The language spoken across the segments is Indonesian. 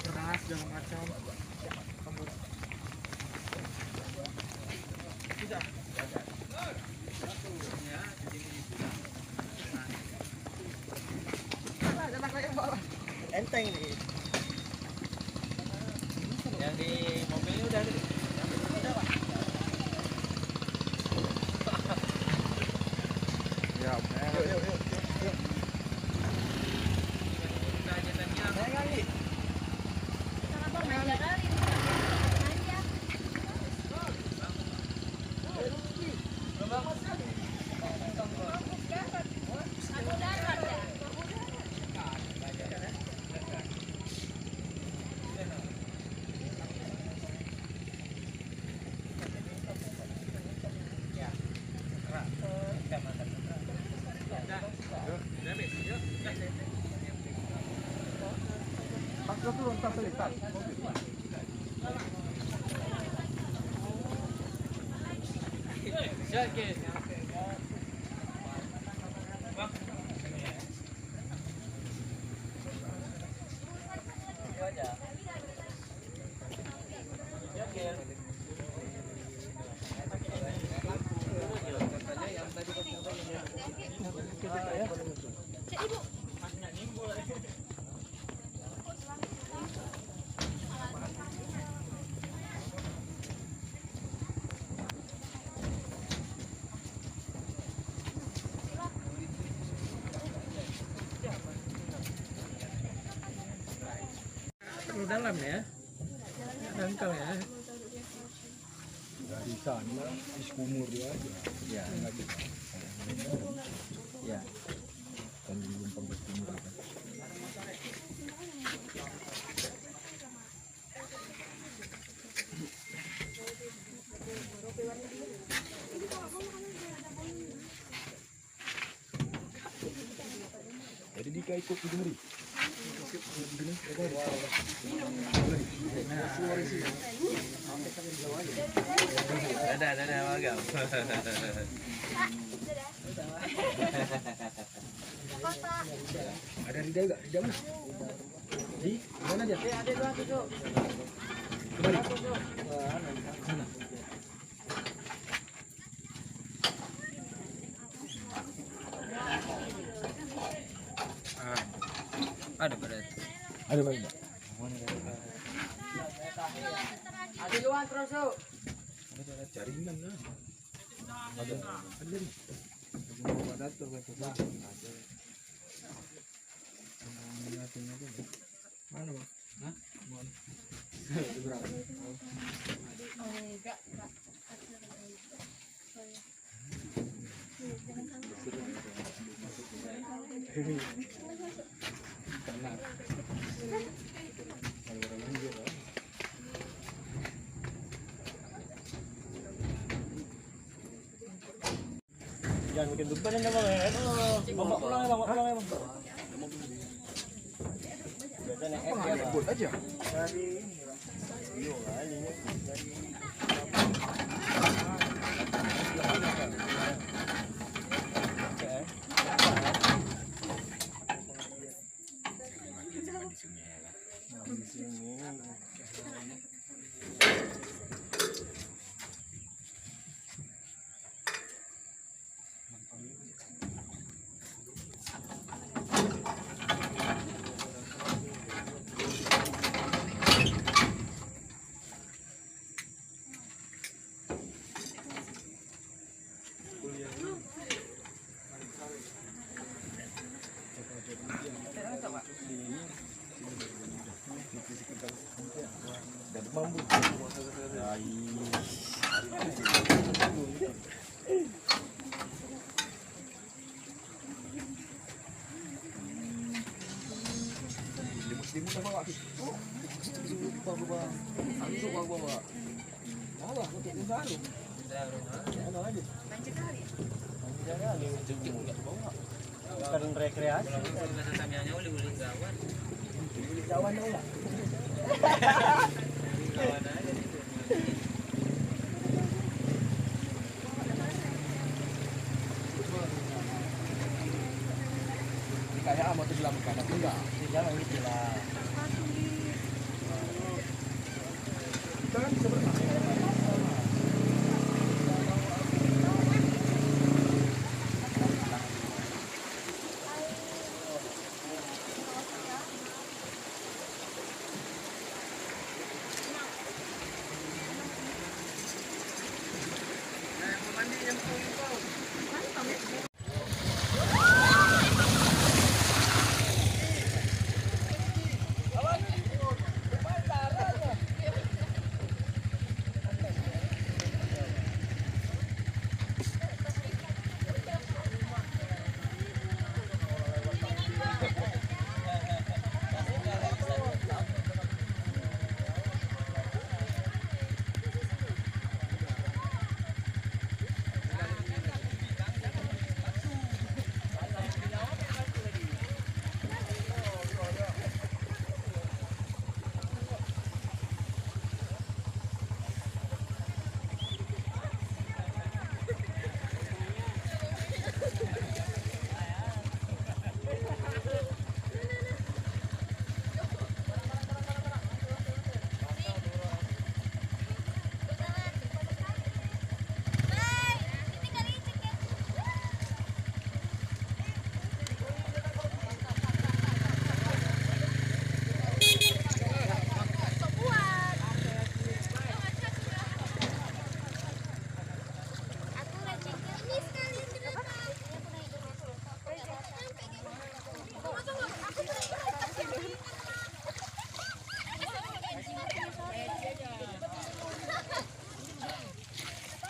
beras segala macam. Enteng ini. Yang di mobilnya udah ada. Ya, yuk. Turun tak selipat. Sakit. Terlalu dalam ya, dangkal ya. Dari sana di sumur dia aja. Ya, enggak gitu. Ya. Kan belum pernah sumur kan. Jadi dia ikut ke Jemeri. Ada magam. Ada Rida enggak? Rida mana? Di mana aja? Ada dua tuh. Kembali. Sana. Ada berat. Ada banyak. Ada dua terus. Ada jaringan lah. Ada nih. Ada tuh ada. Mana bang? Hah? Mana? Berapa? Enggak. Jangan bikin beban ya bang. Bawa pulang ya bang, bang. Biasanya Pengen buat aja. dari Mampu. Limu sama Pak. Oh, bawa. Langsung bawa. Bawa untuk usaha. Ano aja. bukan rekreasi. Kalau samanya uli-uli gawan. Uli gawan enggak? Gawan aja gitu. kayak mau dilakukan tapi enggak. Tidak gitu lah. Kita kan bisa berenang.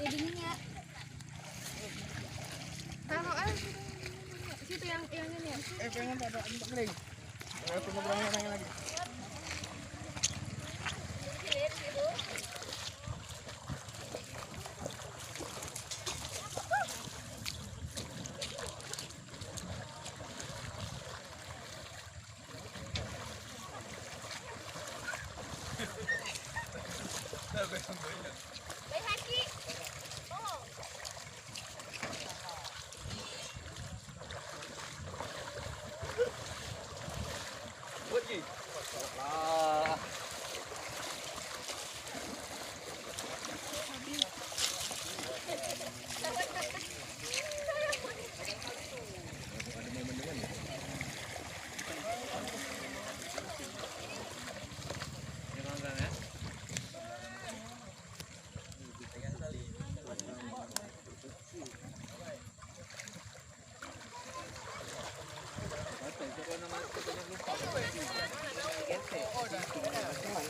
Jadinya taruh situ yang ini ya. Pengen ada untuk kering. Aku mau berangkat lagi.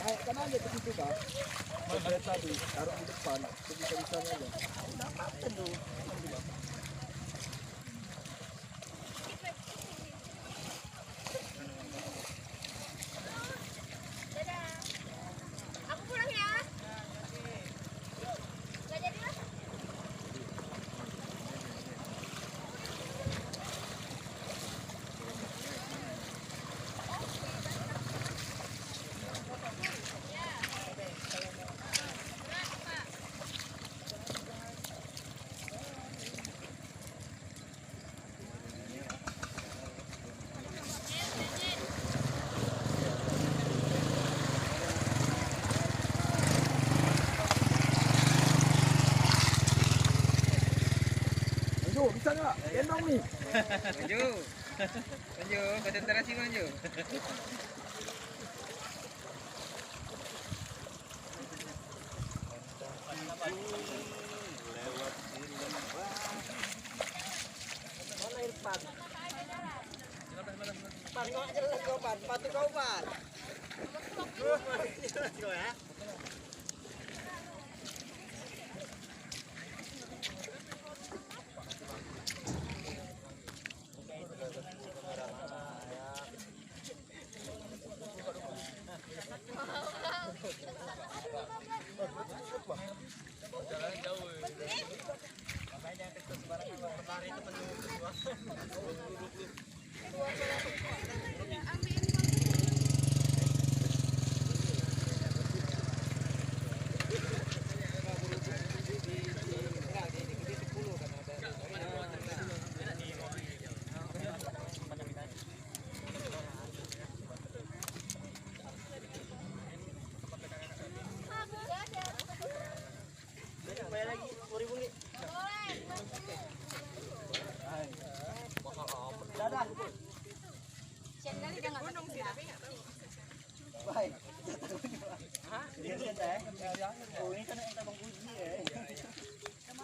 Naikkan aja ke situ Kak. Sampai tadi taruh di depan, sebisa-bisanya aja. Aku pulang ya. Gak jadi lah. Maju, bisa nggak? Gendong nih. Maju, maju, konsentrasi maju. Oh, ini kan yang tabang uji ya.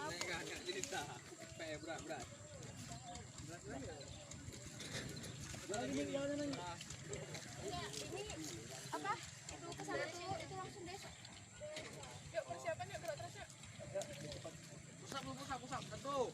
Enggak jadi sah. Berat. Ini apa? Itu kesana tuh, itu langsung deh. Yuk persiapan yuk gerak terus yuk. Pusat. Satu.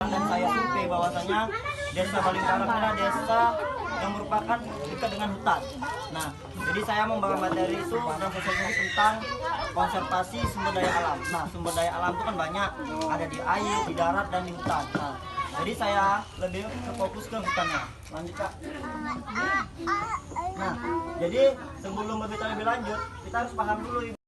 Dan saya survei bahwasanya desa Balingkarang adalah desa yang merupakan dekat dengan hutan. Nah, jadi saya membawa materi itu dan sosialisasi tentang konservasi sumber daya alam. Nah, sumber daya alam itu kan banyak, ada di air, di darat, dan di hutan. Nah, jadi saya lebih fokus ke hutannya. Lanjut, Kak. Nah, jadi sebelum berbicara lebih lanjut, kita harus paham dulu, Ibu.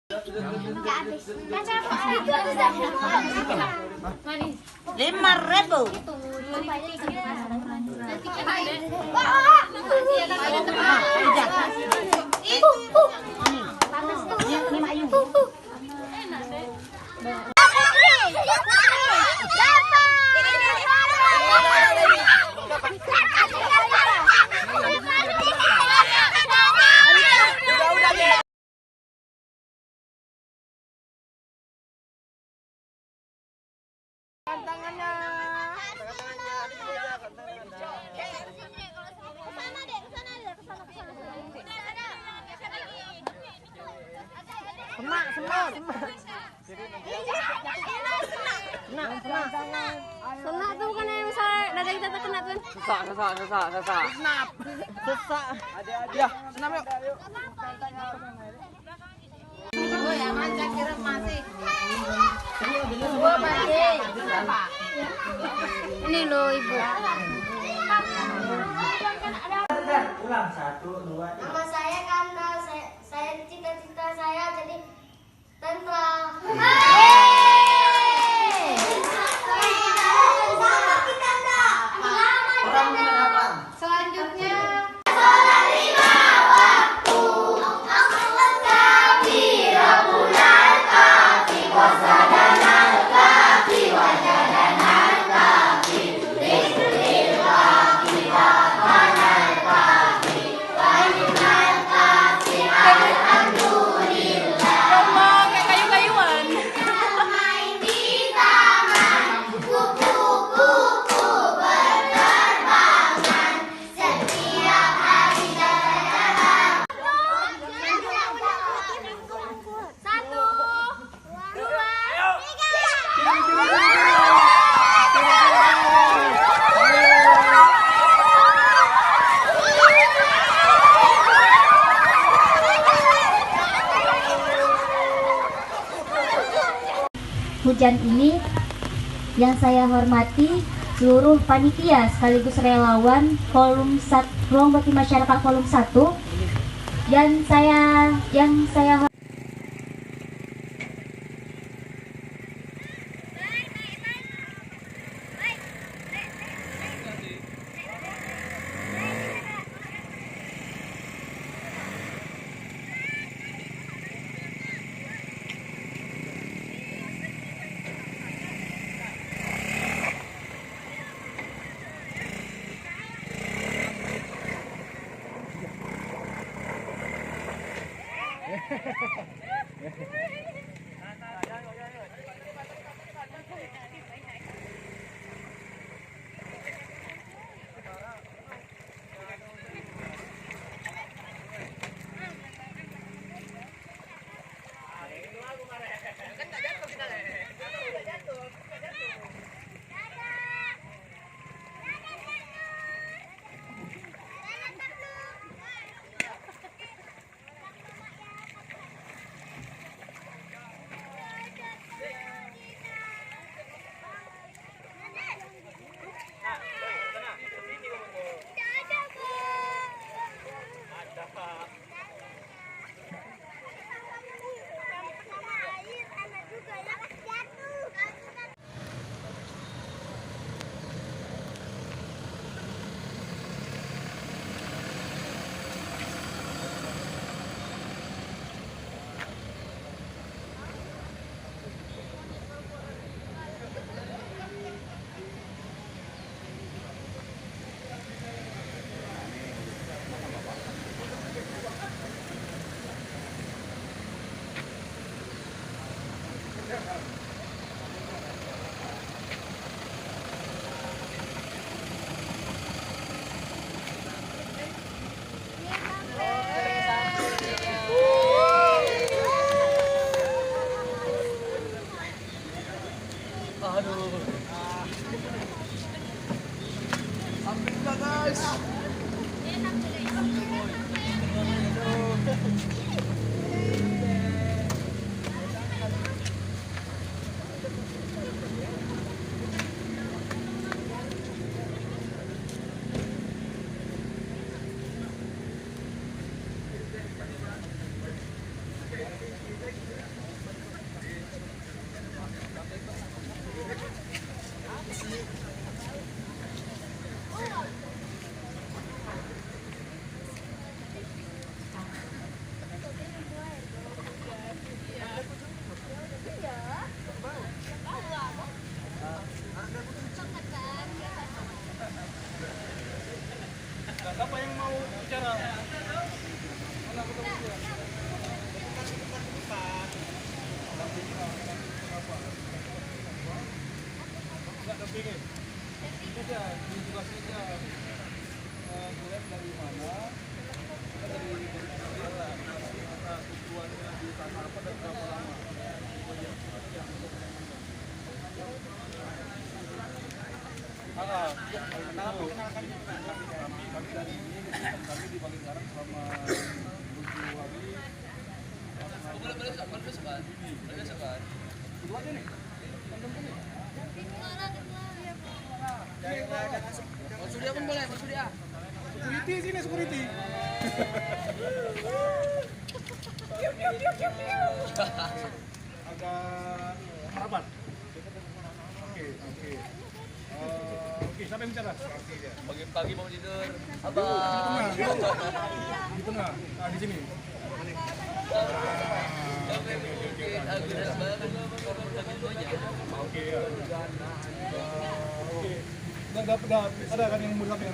Rp5.000. Ini Mak Ayu. Senak tuh bukan yang besar. Dada kita terkena tuh. Sesak. Ya, senam yuk. Ini loh ibu. Ulang 1, 2, 3. Nama saya karena saya cita-cita saya jadi tentara. Selanjutnya hujan ini yang saya hormati seluruh panitia sekaligus relawan kolom 1 ruang bakti masyarakat kolom 1 yang saya Siapa yang mau bicara? Enggak dampingin. Itu dia, tugasnya dia. Lihat dari mana? Dari tujuannya di sana apa dan berapa lama? Kami dari ini kami di Balingkarang selama 7 hari. Dua aja nih. Surya pun boleh, Mas Surya. Security sini security. Agak merapat. Oke. Oke, siapa yang bicara? Pagi-pagi mau tidur. Di tengah. Nah, di sini. Oke ya. Oke. Ada kan yang mudah kan?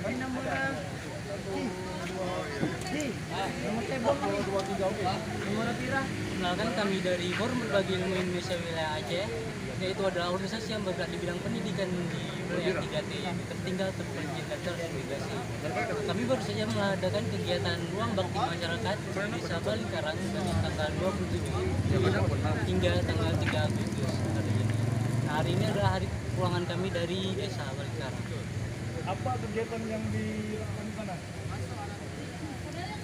Dua, tiga, oke. Kenalkan, kami dari Forum Berbagi Ilmu Indonesia Wilayah Aceh, yaitu adalah organisasi yang bergerak di bidang pendidikan di wilayah 3T, yaitu tertinggal, terpencil, dan transmigrasi. Kami baru saja mengadakan kegiatan ruang bakti masyarakat di Desa Balingkarang dari tanggal 27 hingga tanggal 3 Agustus hari ini. Nah, hari ini adalah hari pulangan kami dari Desa Balingkarang. Apa kegiatan yang dilakukan di sana?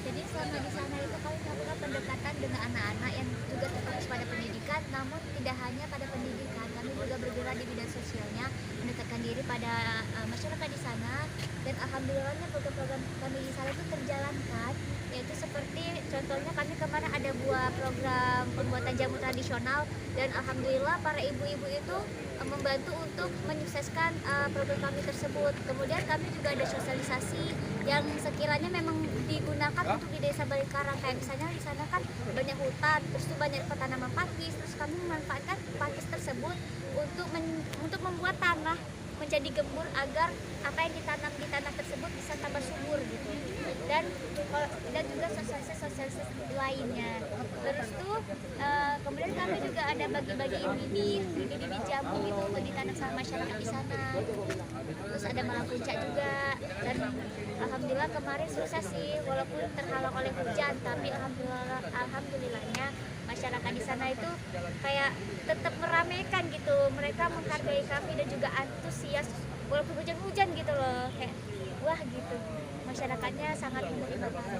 Jadi selama di sana itu kami melakukan pendekatan dengan anak-anak yang juga terfokus pada pendidikan, namun tidak hanya pada pendidikan, kami juga bergerak di bidang sosialnya, mendekatkan diri pada masyarakat di sana, dan alhamdulillahnya program-program kami di sana itu terjalankan, yaitu seperti contohnya kami kemarin ada buat program pembuatan jamu tradisional, dan alhamdulillah para ibu-ibu itu membantu untuk menyukseskan program kami tersebut. Kemudian kami juga ada sosialisasi yang sekiranya memang digunakan untuk di Desa Balingkarang, kayak misalnya di sana kan banyak hutan, terus tuh banyak tanaman pakis, terus kami memanfaatkan pakis tersebut untuk membuat tanah menjadi gembur agar apa yang ditanam di tanah tersebut bisa tambah subur gitu. Dan juga sosialisasi lainnya. Terus tuh kemudian kami juga ada bagi-bagi bibit jamu gitu untuk ditanam sama masyarakat di sana. Terus ada malam puncak juga, dan alhamdulillah kemarin sukses sih, walaupun terhalang oleh hujan, tapi alhamdulillahnya masyarakat di sana itu kayak tetap meramaikan gitu. Mereka menghargai kami dan juga antusias walaupun hujan-hujan gitu loh, kayak wah gitu. Masyarakatnya sangat menerima kami.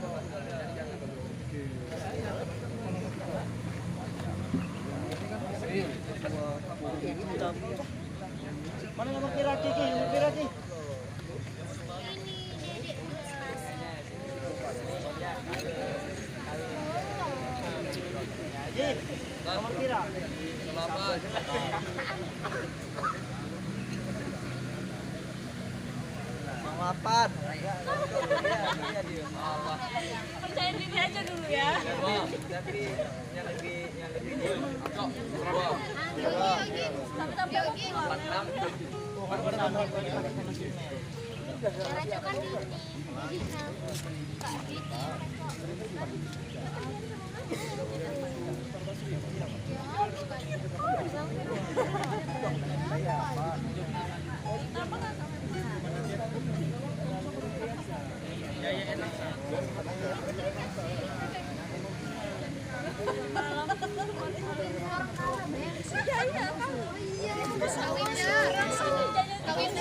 Mana nomor kira Kiki? Nomor kira Kiki? Nomor kira? Mapan. Percaya diri aja dulu ya. Tapi yang lebih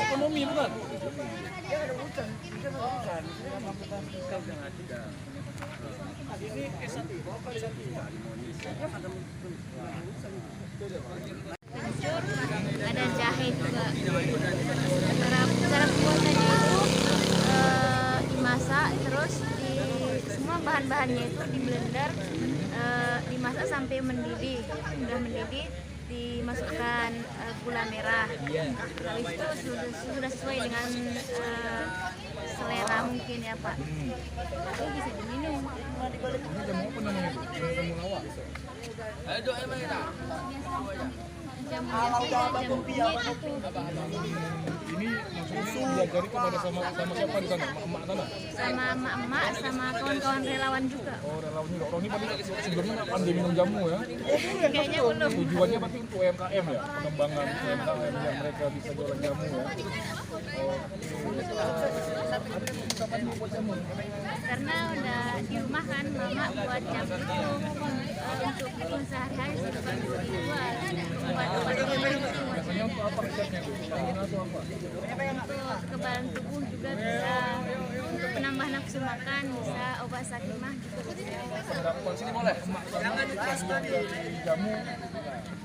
Ekonomi bukan? Ada jahe juga. Cara pembuatannya itu dimasak, terus semua bahan-bahannya itu di blender, dimasak sampai mendidih. Sudah mendidih, dimasukkan gula merah. Habis itu sudah sesuai dengan selera mungkin ya Pak. Itu bisa diminum. Ini jamu apa namanya? Jamu lawak. Ini langsung diajari kepada sama siapa di sana? Emak sana? Sama emak-emak, sama kawan-kawan relawan juga. Oh, relawan juga. Orang ini berarti sebelumnya nggak pandai minum jamu ya? Kayaknya belum. Tujuannya berarti untuk UMKM ya? Pengembangan UMKM yang mereka bisa jualan jamu ya? Karena udah di rumah kan mama buat jamu itu untuk sehari-hari sudah dijual buat obat-obatan. Biasanya untuk apa resepnya itu? Stamina atau apa? Untuk kekebalan tubuh juga bisa, untuk penambah nafsu makan bisa, obat sakit mah juga bisa. Sini boleh. Jamu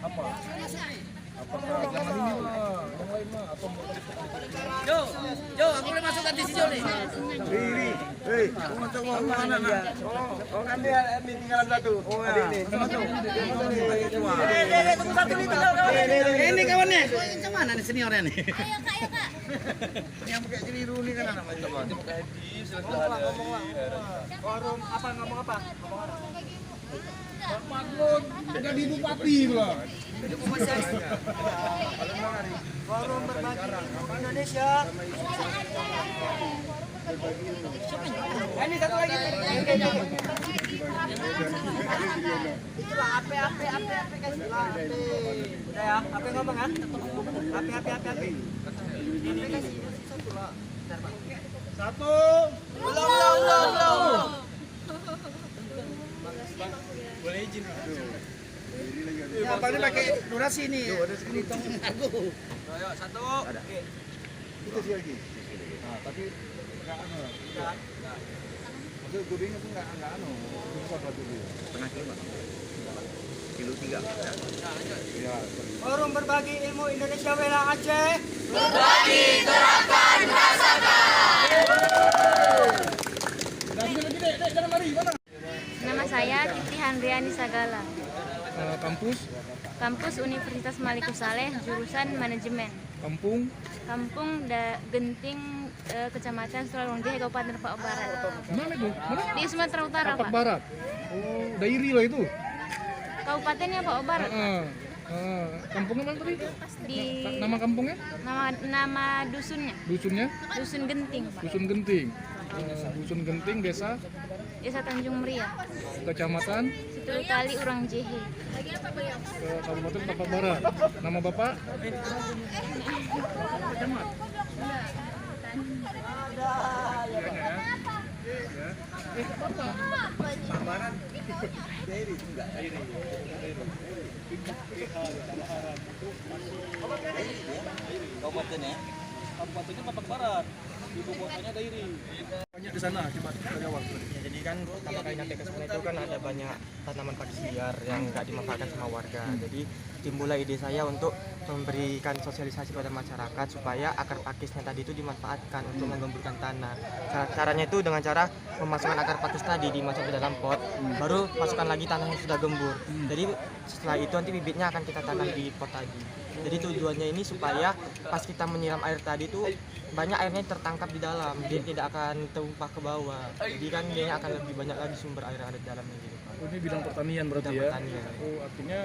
apa? Apakah jangan ini lah, yang lain lah, atau Jo, aku boleh masuk di sini nih. Oh kan dia admin tinggalan satu. Oh ya. Tunggu satu nih tinggal kawan. Ini kawannya. Yang mana nih seniornya nih? Ayo kak. Yang pakai keliru nih kan anak teman. Forum apa ngomong apa? Maklum, jadi bupati lah. Forum berbagi Indonesia. Ini satu lagi. Itulah ape guys. Udah ya, ape ngomong kan? Ape. Ini guys, satu lah. Satu. Belum. Boleh izin. Bapaknya pakai durasi nih. Hitung aku. Ayo, satu. Itu sih lagi. Nah, tapi enggak anu. Maksud gudingnya tuh enggak anu. Susah satu dia. Setengah kilo, Pak. Kilo 3. Ya. Forum berbagi ilmu Indonesia Wilayah Aceh. Jangan lari, mana? Nama saya Titi Handriani Sagala, Kampus, kampus Universitas Maliku Saleh, jurusan manajemen. kampung, Genting, Kecamatan Sulalonjeh, Kabupaten Papua Barat. mana itu? Mana? Di Sumatera Utara, Tapak Pak. Barat. Oh, dairi lah itu. Kabupatennya Papua Barat. Kampungnya mana tadi? Di Nama kampungnya? nama dusunnya, Dusunnya? Dusun Genting, Pak. Dusun Genting. Dusun Genting, desa, Desa Tanjung Meriah, kecamatan, Situ Kali Urang Jehe. ke Kabupaten Tapak Barat. Nama Bapak? Camat. Kabupatennya Tapak Barat. Ibu kotanya Dairi. Banyak di sana akibat jawab. Ya, jadi kan pertama kali nyampe ke sana itu kan ada banyak tanaman pakis liar yang nggak dimanfaatkan sama warga. Jadi timbullah ide saya untuk memberikan sosialisasi pada masyarakat supaya akar pakisnya tadi itu dimanfaatkan untuk menggemburkan tanah. Caranya itu dengan cara memasukkan akar pakis tadi dimasukkan ke dalam pot, baru masukkan lagi tanah yang sudah gembur. Jadi setelah itu nanti bibitnya akan kita tanam di pot tadi. Jadi tujuannya ini supaya pas kita menyiram air tadi itu banyak airnya tertangkap di dalam, dia tidak akan tumpah ke bawah. Jadi kan dia akan lebih banyak lagi sumber air yang ada di dalamnya gitu Pak. Oh, ini bidang pertanian berarti Bidang ya? pertanian. Oh, artinya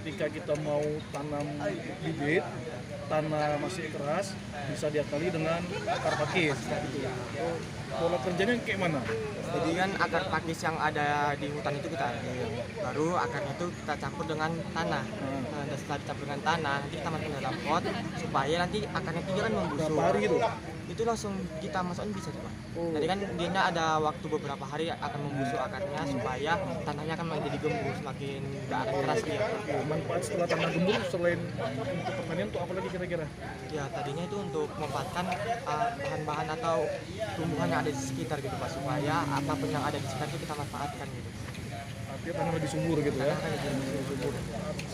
ketika kita mau tanam bibit, tanah masih keras, bisa diakali dengan akar pakis. Gitu. Oh, pola kerjanya kayak mana? Jadi kan akar pakis yang ada di hutan itu kita ambil, baru akarnya itu kita campur dengan tanah. Dan setelah dicampur dengan tanah, nanti kita masukkan dalam pot supaya nanti akarnya itu kan membusuk. Berapa hari itu? Itu langsung kita masukin bisa tuh Pak. Oh. Jadi kan dia ada waktu beberapa hari akan membusuk akarnya supaya tanahnya akan menjadi gembur, semakin nggak akan keras dia. Oke, manfaat setelah tanah gembur selain untuk pertanian untuk apa lagi kira-kira? Ya tadinya itu untuk memanfaatkan bahan-bahan atau tumbuhan yang ada di sekitar gitu Pak, supaya apapun yang ada di sekitar itu kita manfaatkan gitu. Artinya tanah lebih subur gitu ya? Tanah kan lebih subur.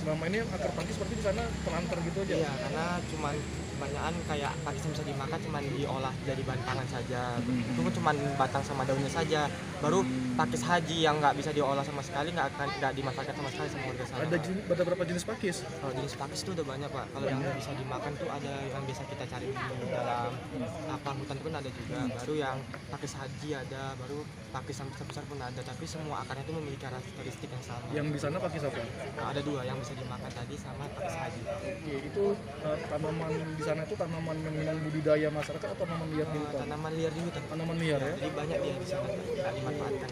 Selama ini akar pakis seperti di sana telantar gitu aja? Iya, karena cuman kebanyakan kayak pakis yang bisa dimakan cuman diolah jadi bahan pangan saja. Itu pun cuman batang sama daunnya saja. Baru pakis haji yang nggak bisa diolah sama sekali, nggak dimanfaatkan sama sekali sama warga sana. Ada berapa jenis pakis? Kalau jenis pakis itu udah banyak Pak. Kalau yang bisa dimakan tuh ada yang biasa kita cari di dalam hutan pun ada juga. Baru yang pakis haji ada, baru pakis yang besar-besar pun ada. Tapi semua akarnya itu memiliki karakteristik yang sama. Yang di sana pakis apa? Nah, ada dua yang bisa dimakan tadi sama pakis haji. Oke, itu tanaman di sana itu tanaman yang memang budidaya masyarakat atau tanaman liar di hutan? Tanaman liar di hutan. Tanaman liar ya? Jadi banyak dia di sana. Nggak dimakan dimanfaatkan.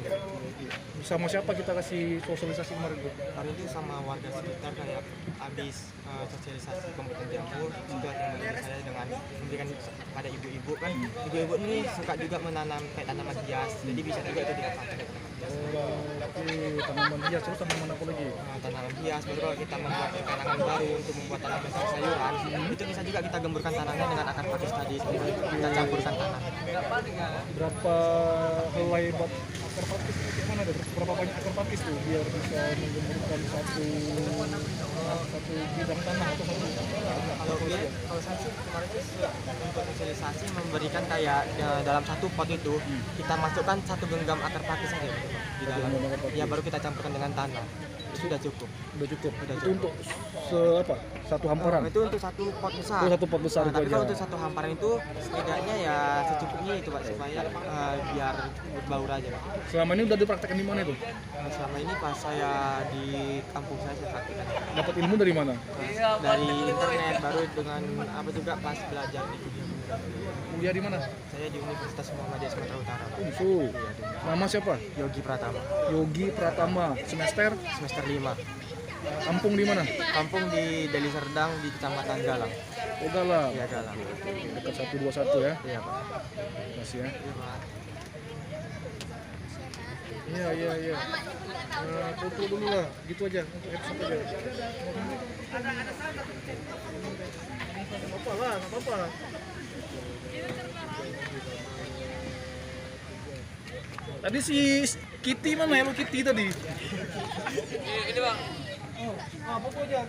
Sama siapa kita kasih sosialisasi kemarin tuh? Kami itu sama warga sekitar kayak habis sosialisasi pembukaan jamur juga yang saya dengan memberikan pada ibu-ibu kan ibu-ibu ini suka juga menanam kayak tanaman hias, jadi bisa juga itu dimanfaatkan. Oke, tanaman hias, terus tanaman apa lagi? Tanaman hias, baru kalau kita membuat karangan baru untuk membuat tanaman sayuran, itu bisa juga kita gemburkan tanahnya dengan akar pakis tadi, kita campurkan tanah. Berapa helai buat akar pakis itu gimana deh? Berapa banyak akar pakis tuh biar bisa menggemburkan satu bidang tanah atau satu? Kalau saya sih kemarin sih untuk sosialisasi memberikan kayak dalam satu pot itu kita masukkan satu genggam akar pakis saja di dalam. Ya baru kita campurkan dengan tanah. Itu sudah cukup. Itu untuk satu hamparan. Itu untuk satu pot besar. Satu pot besar itu tapi aja. kalau untuk satu hamparan itu setidaknya ya secukupnya itu Pak, supaya biar berbaur aja Pak. Selama ini udah dipraktekkan di mana itu? Selama ini pas saya di kampung saya praktekkan. Dapat ilmu dari mana? Dari internet, baru dengan apa juga pas belajar di kuliah. Kuliah di mana? Saya di Universitas Muhammadiyah Sumatera Utara. Nama siapa? Yogi Pratama. Yogi Pratama. Semester 5. Kampung di mana? Kampung di Deli Serdang di Kecamatan Galang. Oh, Galang. Iya, Galang. Dekat 121 ya. Iya, Pak. Makasih ya. Iya, Pak. Iya. Foto dulu lah, gitu aja untuk episode aja. Nggak apa-apa. Tadi si Kitty mana? Hello Kitty tadi. Ini Bang. Foto aja.